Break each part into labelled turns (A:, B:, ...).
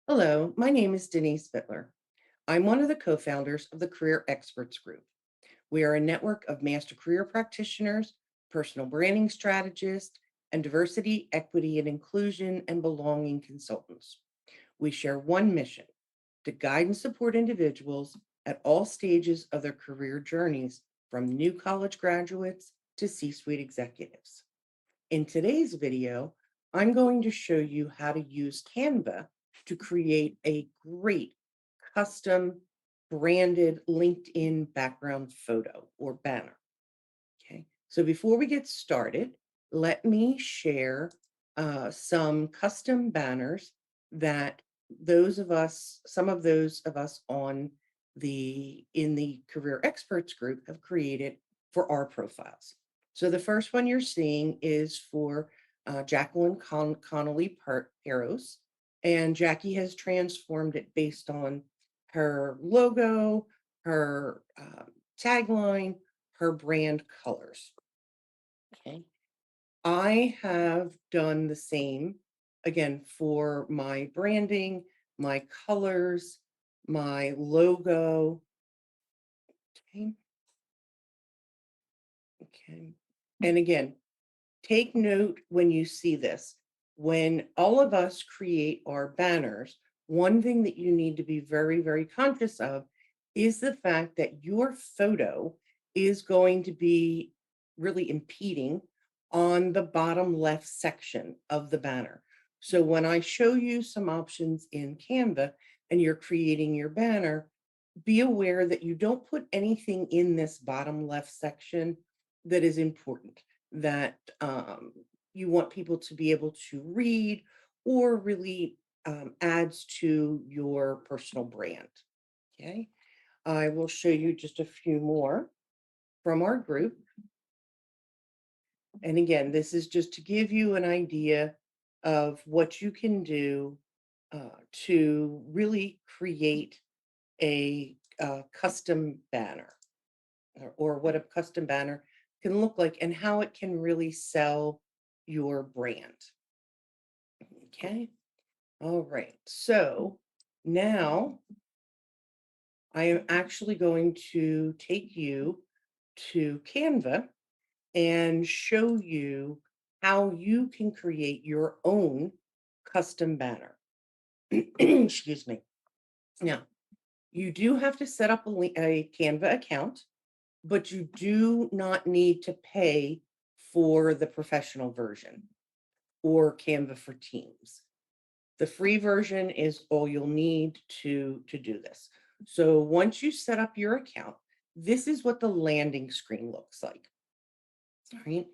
A: Hello, my name is Denise Bittler. I'm one of the co-founders of the Career Experts Group. We are a network of master career practitioners, personal branding strategists, and diversity, equity, and inclusion and belonging consultants. We share one mission to guide and support individuals at all stages of their career journeys, from new college graduates to C-suite executives. In today's video, I'm going to show you how to use Canva to create a great custom branded LinkedIn background photo or banner. Okay, so before we get started, let me share some custom banners that some of those of us in the Career Experts group have created for our profiles. So the first one you're seeing is for Jacqueline Connolly Peros, and Jackie has transformed it based on her logo, her tagline, her brand colors. Okay. I have done the same again for my branding, my colors, my logo. Okay. Okay. And again, take note when you see this. When all of us create our banners, one thing that you need to be very, very conscious of is the fact that your photo is going to be really impeding on the bottom left section of the banner. So when I show you some options in Canva and you're creating your banner, be aware that you don't put anything in this bottom left section that is important, that you want people to be able to read or really adds to your personal brand. Okay, I will show you just a few more from our group. And again, this is just to give you an idea of what you can do to really create a custom banner, or what a custom banner can look like and how it can really sell your brand. Okay. All right. So now I am actually going to take you to Canva and show you how you can create your own custom banner. Excuse me. Now, you do have to set up a Canva account, but you do not need to pay for the professional version or Canva for Teams. The free version is all you'll need to do this. So once you set up your account, this is what the landing screen looks like. All right.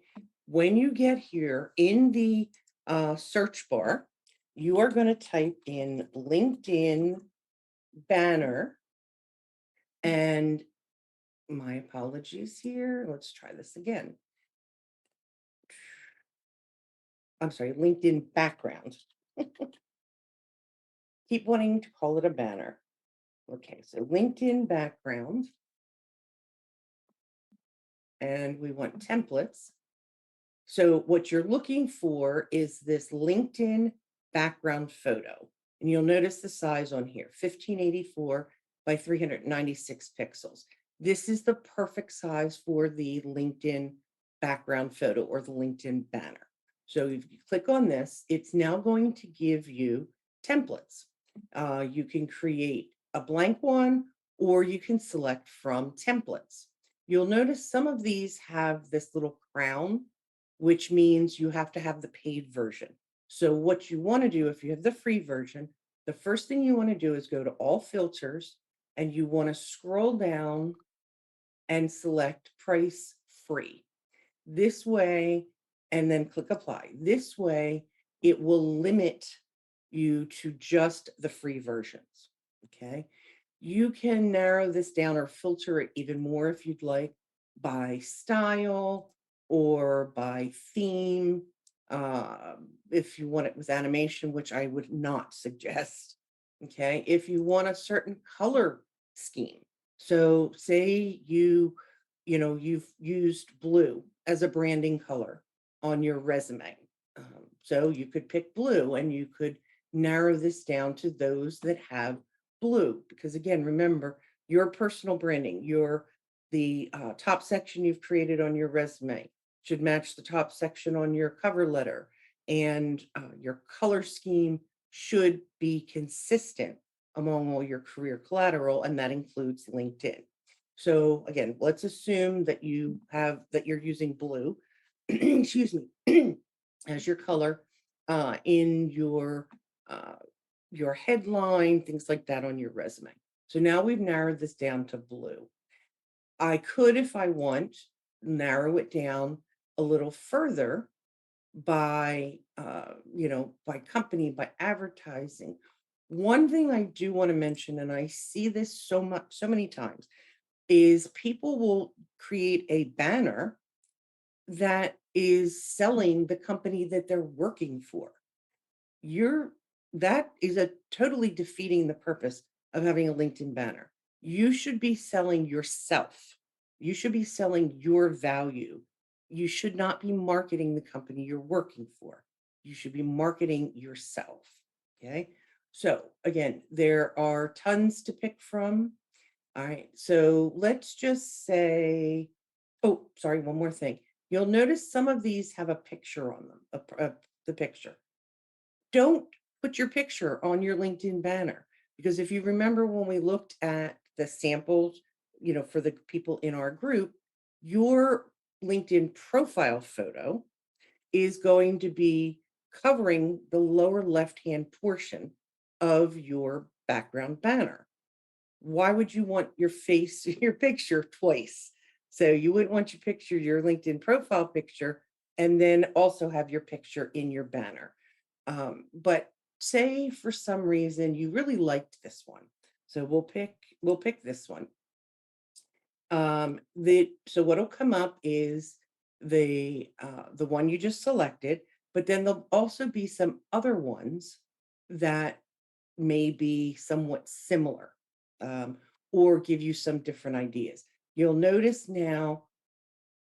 A: When you get here in the search bar, you are going to type in LinkedIn banner, and my apologies here. Let's try this again. I'm sorry, LinkedIn background. Keep wanting to call it a banner. Okay, so LinkedIn background, and we want templates. So what you're looking for is this LinkedIn background photo. And you'll notice the size on here, 1584 by 396 pixels. This is the perfect size for the LinkedIn background photo or the LinkedIn banner. So if you click on this, it's now going to give you templates. You can create a blank one, or you can select from templates. You'll notice some of these have this little crown, which means you have to have the paid version. So what you want to do, if you have the free version, the first thing you want to do is go to all filters, and you want to scroll down and select price free. This way, and then click apply. This way, it will limit you to just the free versions. Okay. You can narrow this down or filter it even more if you'd like, by style or by theme. If you want it with animation, which I would not suggest. Okay. If you want a certain color scheme. So say you've used blue as a branding color on your resume. So you could pick blue, and you could narrow this down to those that have blue. Because again, remember, your personal branding, the top section you've created on your resume should match the top section on your cover letter, and your color scheme should be consistent among all your career collateral, and that includes LinkedIn. So again, let's assume that you're using blue, excuse me, as your color in uh, your headline, things like that on your resume. So now we've narrowed this down to blue. I could, if I want, narrow it down a little further by, by company, by advertising. One thing I do want to mention, and I see this so many times, is people will create a banner that is selling the company that they're working for. You're That is a totally defeating the purpose of having a LinkedIn banner. You should be selling yourself. You should be selling your value. You should not be marketing the company you're working for. You should be marketing yourself. Okay. So again, there are tons to pick from. All right. So let's just say, oh, sorry, one more thing. You'll notice some of these have a picture on them, the picture. Don't put your picture on your LinkedIn banner, because if you remember when we looked at the samples, for the people in our group, your LinkedIn profile photo is going to be covering the lower left-hand portion of your background banner. Why would you want your face, your picture twice? So you wouldn't want your LinkedIn profile picture, and then also have your picture in your banner. But say for some reason you really liked this one. So we'll pick this one. So what'll come up is the one you just selected, but then there'll also be some other ones that may be somewhat similar, um, or give you some different ideas. You'll notice now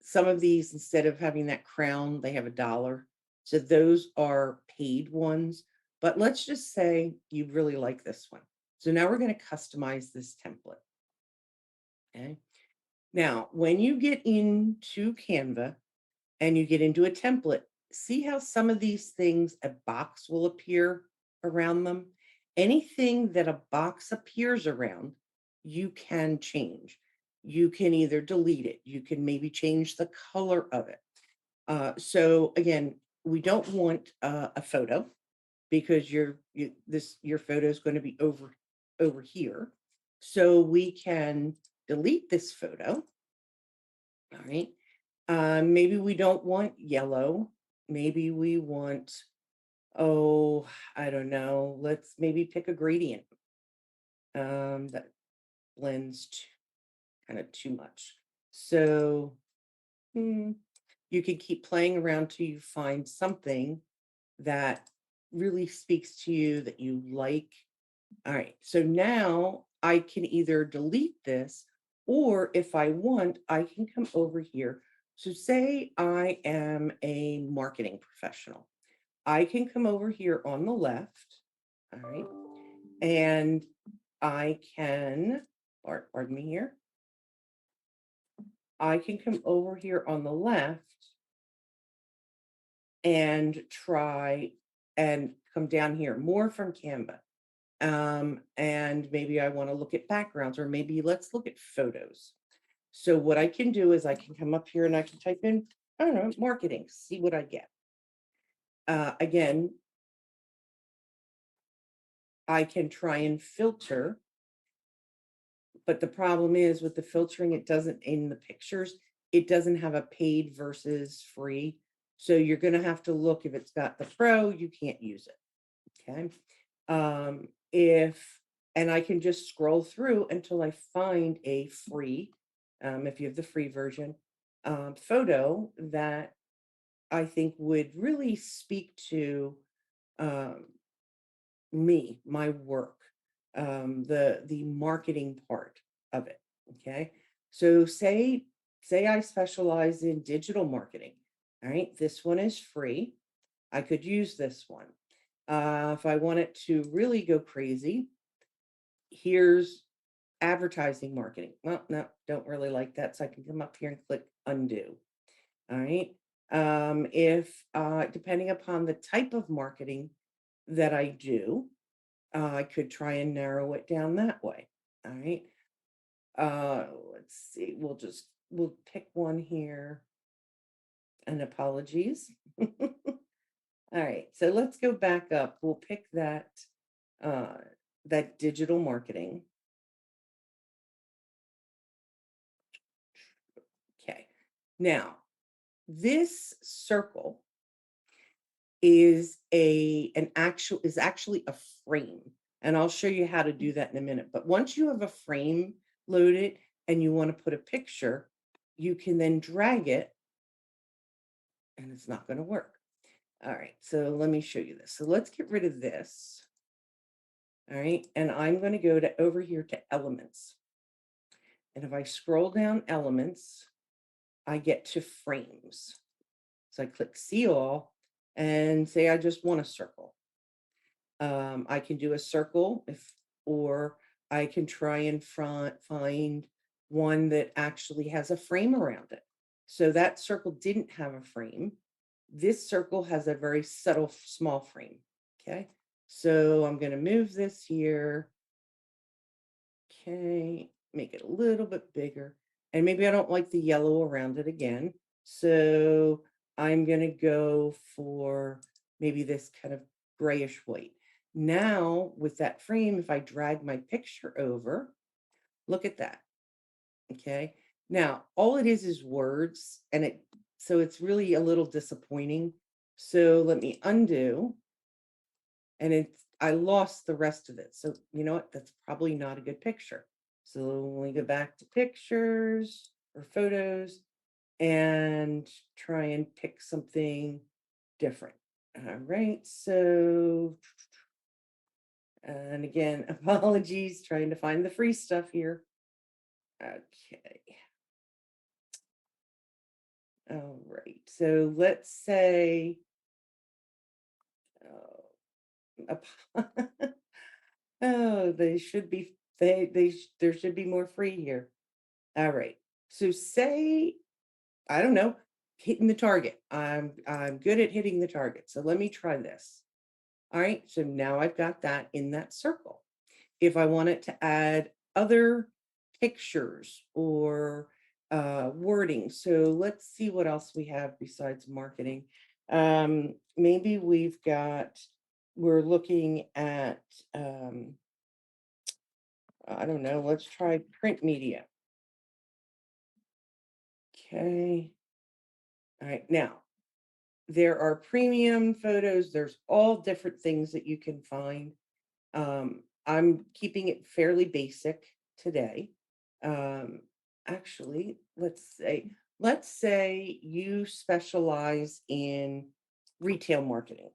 A: some of these, instead of having that crown, they have $1. So those are paid ones. But let's just say you really like this one. So now we're going to customize this template. Okay. Now, when you get into Canva and you get into a template, see how some of these things, a box will appear around them. Anything that a box appears around, you can change. You can either delete it, you can maybe change the color of it. So again, we don't want a photo, because your photo is going to be over here. So we can delete this photo. All right. Maybe we don't want yellow. Maybe we want, oh, I don't know. Let's maybe pick a gradient that blends kind of too much. So you can keep playing around till you find something that really speaks to you, that you like. All right. So now I can either delete this, or if I want, I can come over here. So say I am a marketing professional. I can come over here on the left. All right. And I can, pardon me here. I can come over here on the left and try and come down here more from Canva. And maybe I want to look at backgrounds, or maybe let's look at photos. So what I can do is I can come up here and I can type in, I don't know, marketing, see what I get. Again, I can try and filter, but the problem is with the filtering, it doesn't, in the pictures, it doesn't have a paid versus free. So you're going to have to look, if it's got the pro, you can't use it. Okay. If And I can just scroll through until I find a free, if you have the free version, photo that I think would really speak to um, me, my work, the marketing part of it. Okay, so say I specialize in digital marketing. All right, this one is free. I could use this one. If I want it to really go crazy, here's advertising marketing. Well, no, don't really like that. So I can come up here and click undo. All right. If depending upon the type of marketing that I do, I could try and narrow it down that way. All right. Let's see. We'll pick one here. And apologies. All right. So let's go back up. We'll pick uh that digital marketing. Okay. Now, this circle is actually a frame. And I'll show you how to do that in a minute. But once you have a frame loaded and you want to put a picture, you can then drag it and it's not going to work. All right, so let me show you this. So let's get rid of this. All right, and I'm going to go to over here to elements. And if I scroll down elements, I get to frames. So I click see all and say I just want a circle. I can do a circle or I can try and find one that actually has a frame around it. So that circle didn't have a frame. This circle has a very subtle small frame. Okay. So I'm going to move this here. Okay. Make it a little bit bigger. And maybe I don't like the yellow around it again. So I'm going to go for maybe this kind of grayish white. Now, with that frame, if I drag my picture over, look at that. Okay. Now, all it is words, and so it's really a little disappointing. So let me undo, and I lost the rest of it. So you know what? That's probably not a good picture. So let me go back to pictures or photos and try and pick something different. All right. So, and again, apologies, trying to find the free stuff here. Okay. All right. So let's say, oh, they should be, there should be more free here. All right. So say, I don't know, hitting the target. I'm good at hitting the target. So let me try this. All right. So now I've got that in that circle. If I wanted to add other pictures or wording. So let's see what else we have besides marketing. Maybe we're looking at, I don't know, let's try print media. Okay. All right. Now, there are premium photos. There's all different things that you can find. I'm keeping it fairly basic today. Um, Actually, let's say you specialize in retail marketing.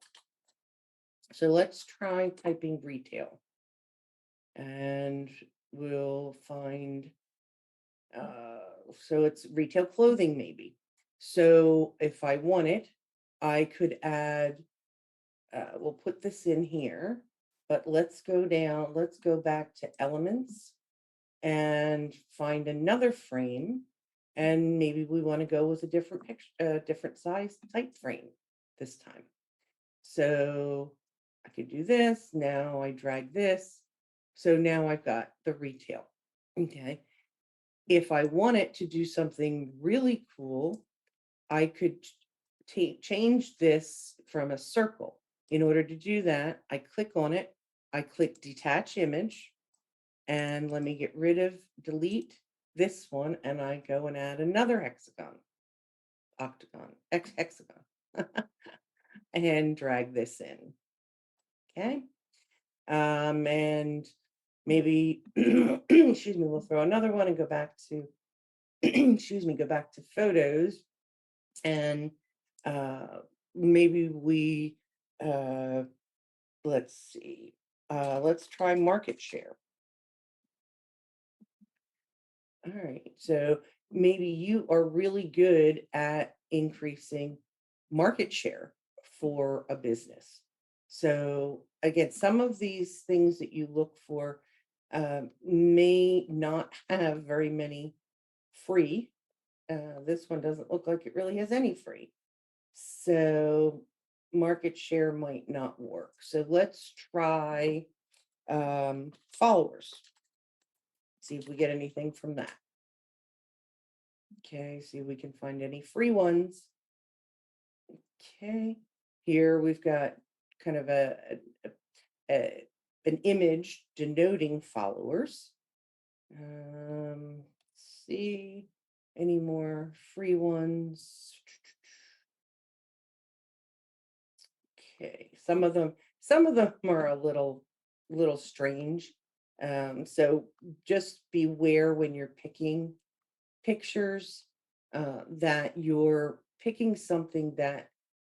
A: So let's try typing retail and we'll find so it's retail clothing maybe. So if I want it, I could add we'll put this in here, but let's go back to elements and find another frame. And maybe we want to go with a different picture, different size type frame this time. So I could do this. Now I drag this. So now I've got the retail. Okay. If I wanted to do something really cool, I could change this from a circle. In order to do that, I click on it. I click detach image. And let me delete this one, and I go and add another hexagon, and drag this in. Okay. And maybe, excuse me, we'll throw another one and go back to, excuse me, go back to photos. And maybe let's see, let's try market share. All right. So maybe you are really good at increasing market share for a business. So again, some of these things that you look for may not have very many free. This one doesn't look like it really has any free. So market share might not work. So let's try followers. See if we get anything from that. Okay, see if we can find any free ones. Okay, here we've got kind of a an image denoting followers. Let's see any more free ones. Okay, some of them are a little strange. So just beware when you're picking pictures that you're picking something that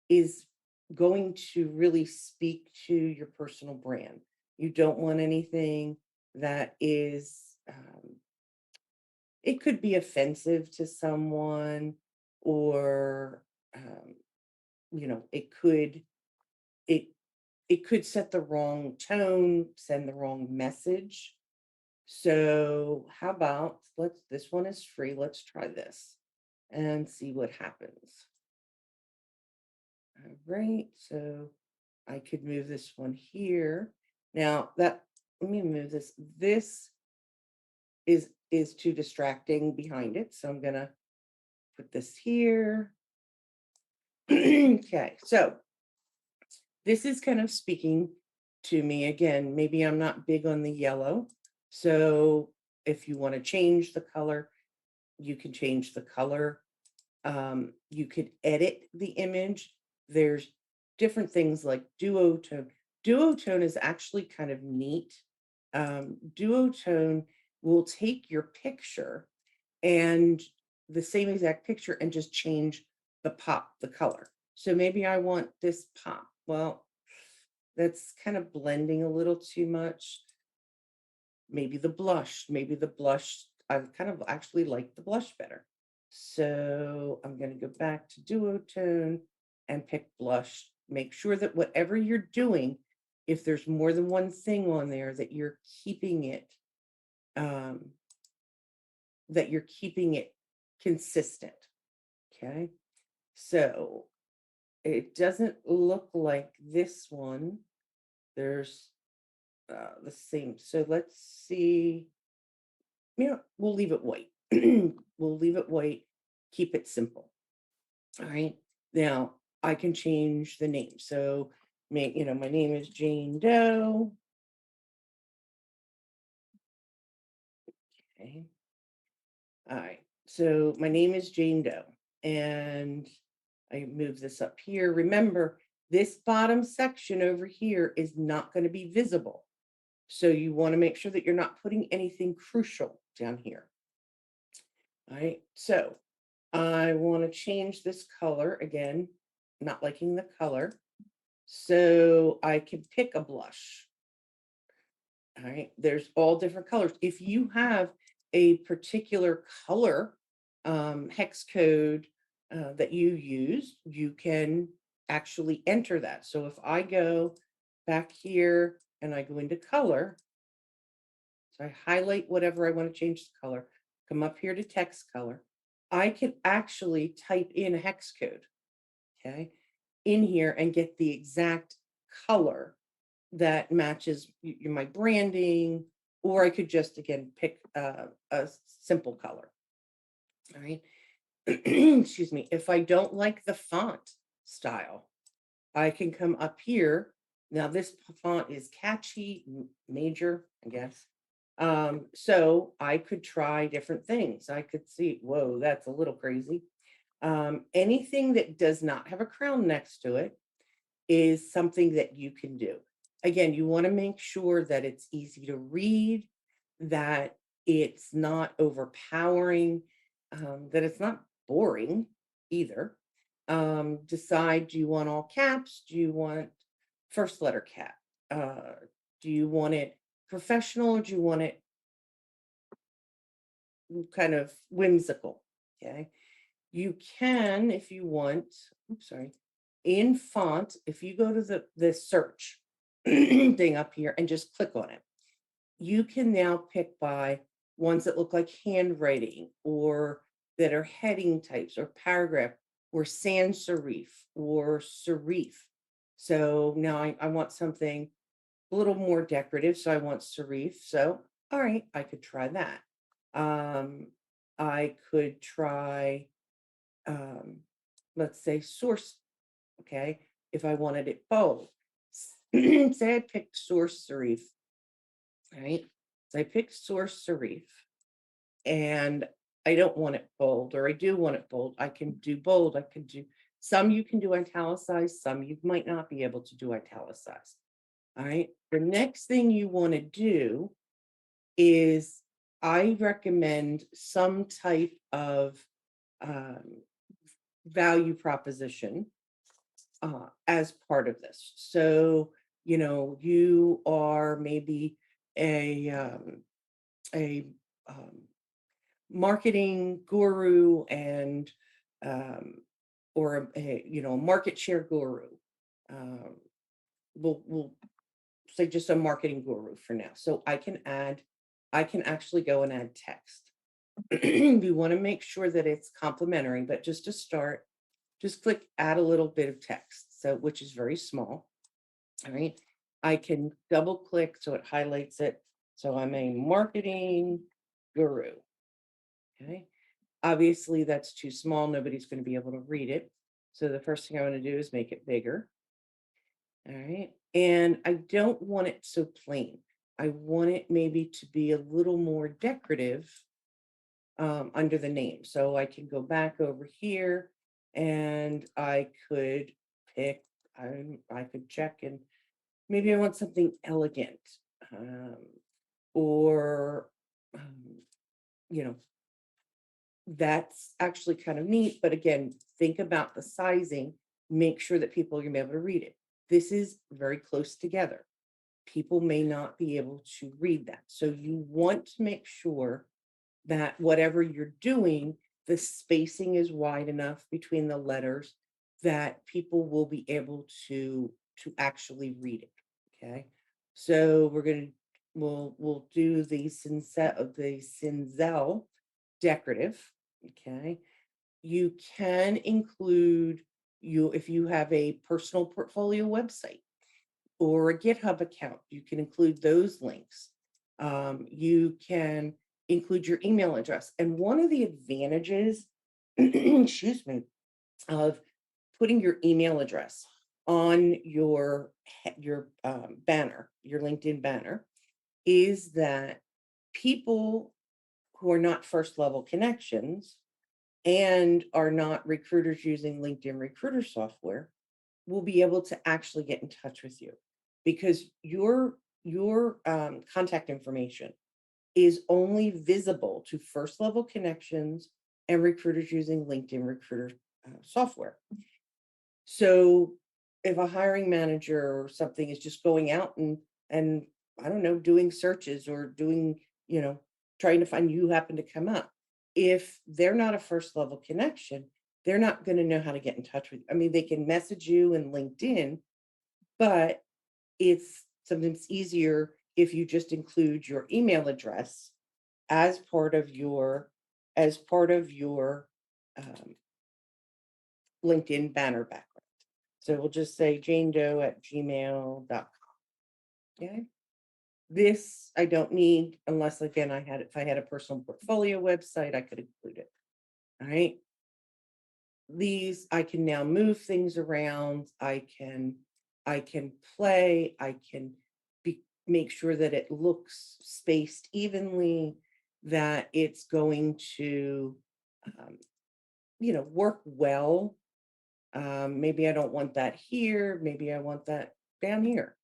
A: is going to really speak to your personal brand. You don't want anything that is, it could be offensive to someone, or, um, it it could set the wrong tone, send the wrong message. So how about this one is free. Let's try this and see what happens. All right, so I could move this one here. Now that let me move this. This is too distracting behind it, so I'm gonna put this here. Okay, so this is kind of speaking to me again. Maybe I'm not big on the yellow. So if you want to change the color, you can change the color. You could edit the image. There's different things like duotone. Duotone is actually kind of neat. Duotone will take your picture and the same exact picture and just change the color. So maybe I want this pop. Well, that's kind of blending a little too much. Maybe the blush, I kind of actually like the blush better. So I'm going to go back to duotone and pick blush. Make sure that whatever you're doing, if there's more than one thing on there, um, that you're keeping it consistent. Okay. So it doesn't look like this one. There's the same. So let's see. We'll leave it white. We'll leave it white, keep it simple. All right. Now I can change the name. So, my name is Jane Doe. Okay. All right. So my name is Jane Doe, and I move this up here. Remember, this bottom section over here is not going to be visible. So you want to make sure that you're not putting anything crucial down here. All right. So I want to change this color again, not liking the color. So I can pick a blush. All right. There's all different colors. If you have a particular color hex code that you use, you can actually enter that. So if I go back here and I go into color, so I highlight whatever I want to change the color, come up here to text color, I can actually type in a hex code, okay, in here and get the exact color that matches my branding, or I could just again pick a simple color. All right. Excuse me. If I don't like the font style, I can come up here. Now this font is catchy, major, I guess. So I could try different things. I could see, whoa, that's a little crazy. Anything that does not have a crown next to it is something that you can do. Again, you want to make sure that it's easy to read, that it's not overpowering, that it's not boring either. Decide, do you want all caps? Do you want first letter cap? Do you want it professional, or do you want it kind of whimsical? Okay. You can, if you want, oops, sorry, in font, if you go to the search thing up here and just click on it, you can now pick by ones that look like handwriting or that are heading types or paragraph or sans serif or serif. So now I want something a little more decorative. So I want serif. So, all right, I could try that. Um, I could try, um, let's say, source. Okay. If I wanted it bold, say I picked source serif, right? So I picked source serif and I don't want it bold, or I do want it bold. I can do bold. I can do some you can do italicized, some you might not be able to do italicized. All right. The next thing you want to do is I recommend some type of um, value proposition as part of this. So, you are maybe a a um, marketing guru and um, or a market share guru. Um, we'll say just a marketing guru for now. So I can actually go and add text. We want to make sure that it's complementary, but just to start, just click add a little bit of text. So, which is very small. All right. I can double click so it highlights it. So I'm a marketing guru. Okay. Obviously, that's too small. Nobody's going to be able to read it. So the first thing I want to do is make it bigger. All right. And I don't want it so plain. I want it maybe to be a little more decorative under the name. So I can go back over here and I could pick, I could check and maybe I want something elegant um, or, um, you know, that's actually kind of neat. But again, think about the sizing, make sure that people are going to be able to read it. This is very close together. People may not be able to read that. So you want to make sure that whatever you're doing, the spacing is wide enough between the letters that people will be able to actually read it. Okay. So we'll do the Cinzel decorative. Okay. You can include you if you have a personal portfolio website or a GitHub account, you can include those links. You can include your email address. And one of the advantages, excuse me, of putting your email address on your banner, your LinkedIn banner, is that people who are not first level connections and are not recruiters using LinkedIn recruiter software will be able to actually get in touch with you because your contact information is only visible to first level connections and recruiters using LinkedIn recruiter software. So if a hiring manager or something is just going out and I don't know, doing searches or doing, trying to find you happen to come up. If they're not a first level connection, they're not going to know how to get in touch with you. I mean, they can message you in LinkedIn, but it's sometimes easier if you just include your email address as part of your um, LinkedIn banner background. So we'll just say janedoe@gmail.com. Okay. This I don't need unless again if I had a personal portfolio website, I could include it. All right. These I can now move things around. I can play, I can make sure that it looks spaced evenly, that it's going to um, work well. Maybe I don't want that here, maybe I want that down here.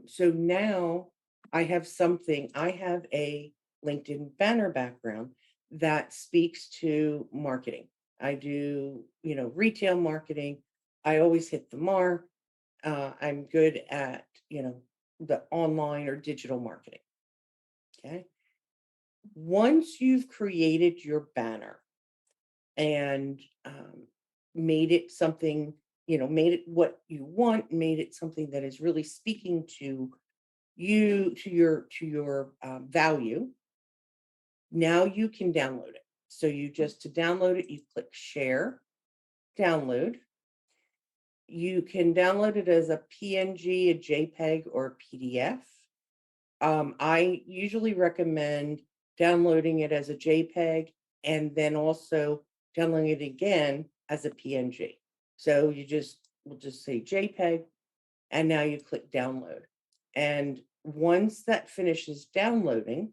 A: So now I have a LinkedIn banner background that speaks to marketing. I do, retail marketing. I always hit the mark. I'm good at, the online or digital marketing. Okay. Once you've created your banner and made it something made it what you want, made it something that is really speaking to you, to your value. Now you can download it. So to download it, you click share, download. You can download it as a PNG, a JPEG, or a PDF. I usually recommend downloading it as a JPEG and then also downloading it again as a PNG. So we'll just say JPEG, and now you click download. And once that finishes downloading,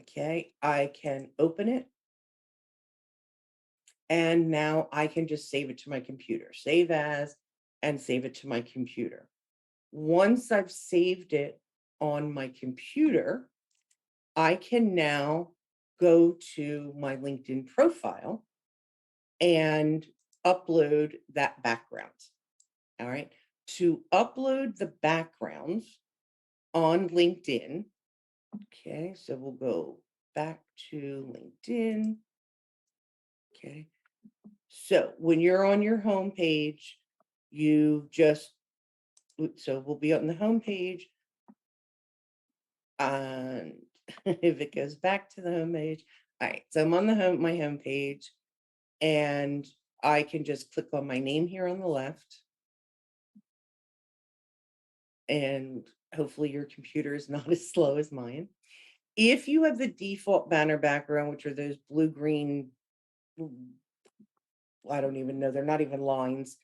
A: okay, I can open it. And now I can just save it to my computer, save as, and save it to my computer. Once I've saved it on my computer, I can now go to my LinkedIn profile and upload that background. All right. To upload the backgrounds on LinkedIn, okay, so we'll go back to LinkedIn. Okay. So when you're on your home page, so we'll be on the home page. And if it goes back to the home page, all right, so I'm on my home page, and I can just click on my name here on the left, and hopefully your computer is not as slow as mine. If you have the default banner background, which are those blue-green, I don't even know, they're not even lines,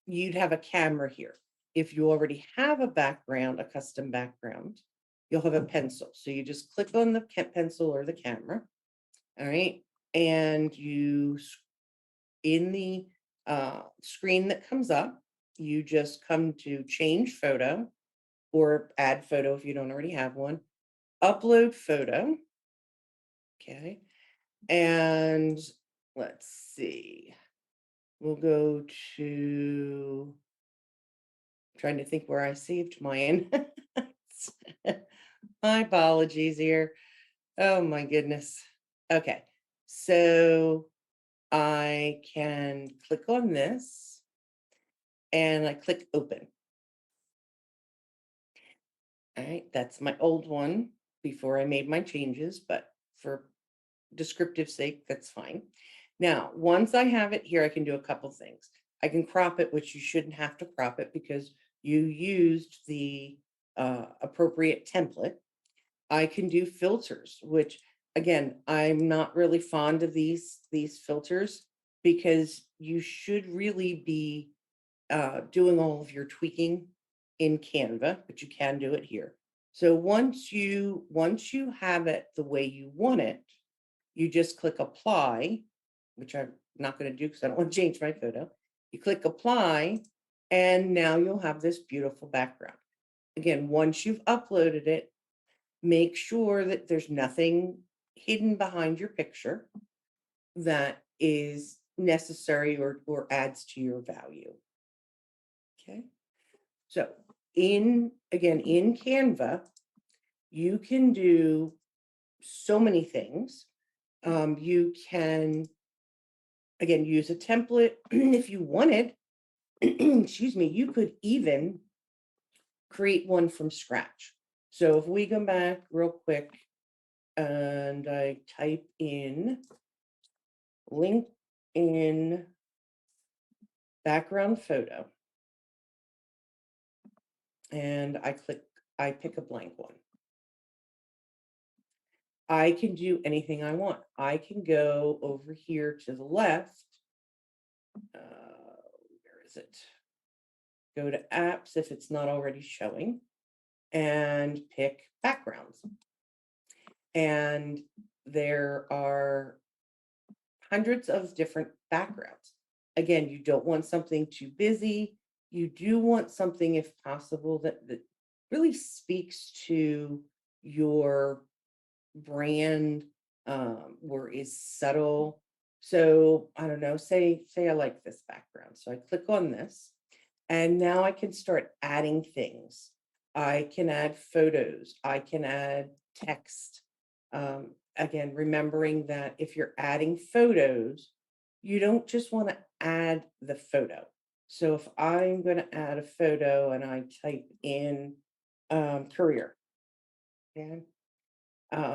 A: you'd have a camera here. If you already have a background, a custom background, you'll have a pencil. So you just click on the pencil or the camera, all right? And in the screen that comes up, you just come to change photo or add photo if you don't already have one, upload photo, okay? And let's see, we'll go to, trying to think where I saved mine. My apologies here. Oh my goodness. Okay, so I can click on this and I click open. All right, that's my old one before I made my changes, but for descriptive sake, that's fine. Now, once I have it here, I can do a couple things. I can crop it, which you shouldn't have to crop it because you used the appropriate template. I can do filters, which again, I'm not really fond of these filters because you should really be doing all of your tweaking in Canva, but you can do it here. So once you have it the way you want it, you just click apply, which I'm not going to do because I don't want to change my photo. You click apply, and now you'll have this beautiful background. Again, once you've uploaded it, make sure that there's nothing hidden behind your picture that is necessary or adds to your value. Okay. So in Canva, you can do so many things. You can, again, use a template if you wanted. Excuse me, you could even create one from scratch. So if we go back real quick and I type in LinkedIn background photo, and I pick a blank one. I can do anything I want. I can go over here to the left. Where is it? Go to apps if it's not already showing and pick backgrounds. And there are hundreds of different backgrounds. Again, you don't want something too busy. You do want something, if possible, that really speaks to your brand, or is subtle. So I don't know, say I like this background. So I click on this, and now I can start adding things. I can add photos. I can add text. Again, remembering that if you're adding photos, you don't just want to add the photo. So if I'm going to add a photo and I type in career, okay,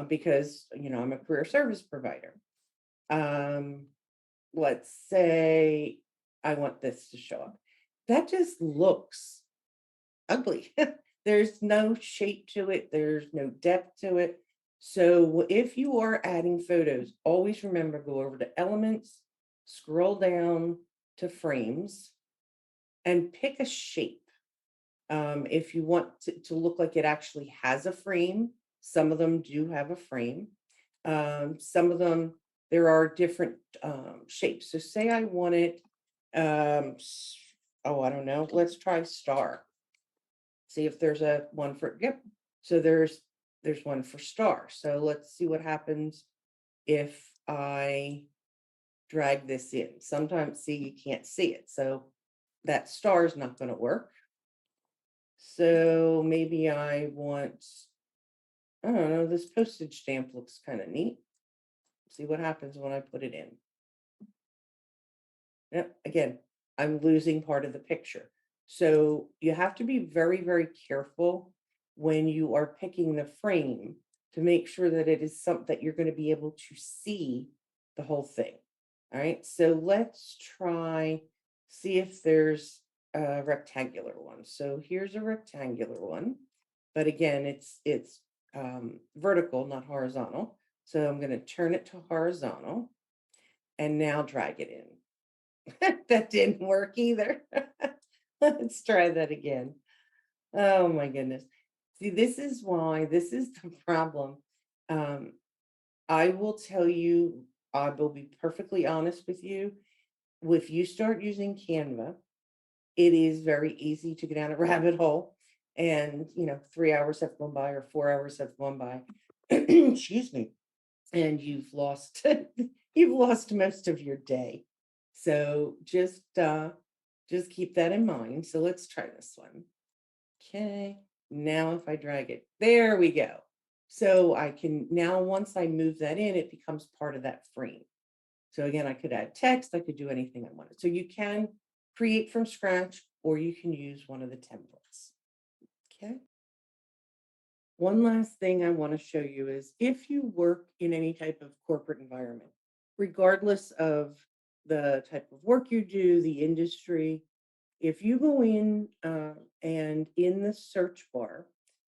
A: because I'm a career service provider. Um, let's say I want this to show up. That just looks ugly. There's no shape to it, there's no depth to it. So if you are adding photos, always remember go over to elements, scroll down to frames, and pick a shape. If you want to look like it actually has a frame, some of them do have a frame. Some of them, there are different shapes. So say I wanted, oh, I don't know, let's try star. See if there's a one for, yep. So there's one for star. So let's see what happens if I drag this in. Sometimes, see, you can't see it. So that star is not going to work. So maybe I want, I don't know, this postage stamp looks kind of neat. See what happens when I put it in. Yep, again, I'm losing part of the picture. So you have to be very, very careful when you are picking the frame to make sure that it is something that you're going to be able to see the whole thing. All right, so let's try, see if there's a rectangular one. So here's a rectangular one, but again, it's vertical, not horizontal. So I'm going to turn it to horizontal and now drag it in. That didn't work either. Let's try that again. Oh my goodness. See, this is why, this is the problem. Um, I will tell you, I will be perfectly honest with you. If you start using Canva, it is very easy to get down a rabbit hole. And, 3 hours have gone by or 4 hours have gone by. Excuse me. And you've lost you've lost most of your day. So just keep that in mind. So let's try this one. Okay. Now if I drag it, there we go. So I can now, once I move that in, it becomes part of that frame. So again, I could add text, I could do anything I wanted. So you can create from scratch or you can use one of the templates. Okay. One last thing I want to show you is if you work in any type of corporate environment, regardless of the type of work you do, the industry, if you go in and in the search bar,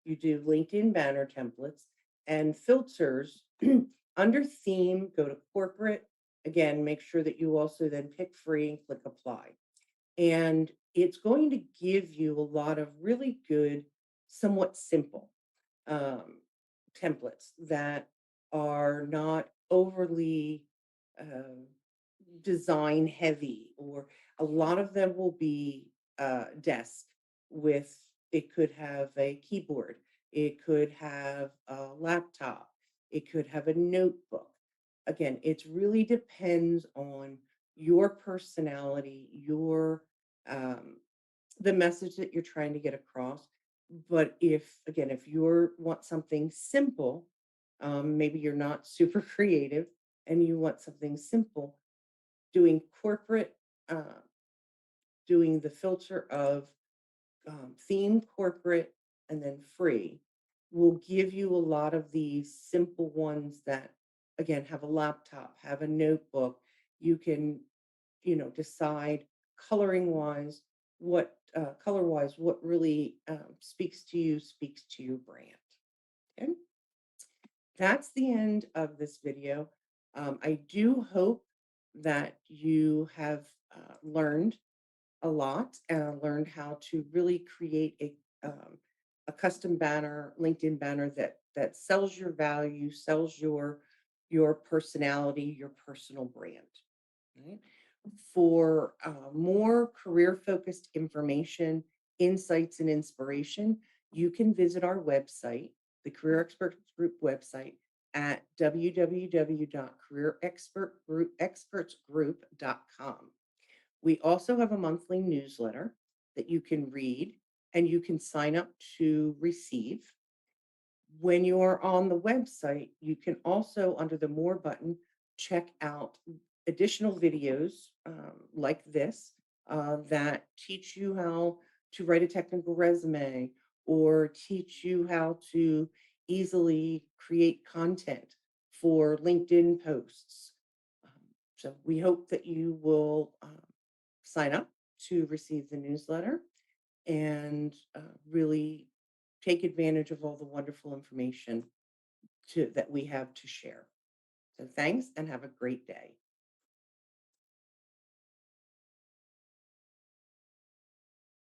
A: you do LinkedIn banner templates and filters under theme, go to corporate. Again, make sure that you also then pick free and click apply. And it's going to give you a lot of really good, somewhat simple um, templates that are not overly um, design heavy, or a lot of them will be desk with, it could have a keyboard, it could have a laptop, it could have a notebook. Again, it really depends on your personality, your um, the message that you're trying to get across. But if you want something simple, maybe you're not super creative and you want something simple, doing corporate, uh, doing the filter of theme, corporate, and then free will give you a lot of these simple ones that, again, have a laptop, have a notebook. You can, decide coloring wise, what color wise, what really speaks to your brand. Okay, that's the end of this video. I do hope that you have learned a lot and learned how to really create a custom banner, LinkedIn banner that sells your value, sells your personality, your personal brand. Right? For more career focused information, insights, and inspiration, you can visit our website, the Career Experts Group website, at www.careerexpertsgroup.com. We also have a monthly newsletter that you can read and you can sign up to receive. When you are on the website, you can also, under the More button, check out additional videos like this that teach you how to write a technical resume or teach you how to easily create content for LinkedIn posts. So we hope that you will sign up to receive the newsletter and really take advantage of all the wonderful information that we have to share. So thanks and have a great day.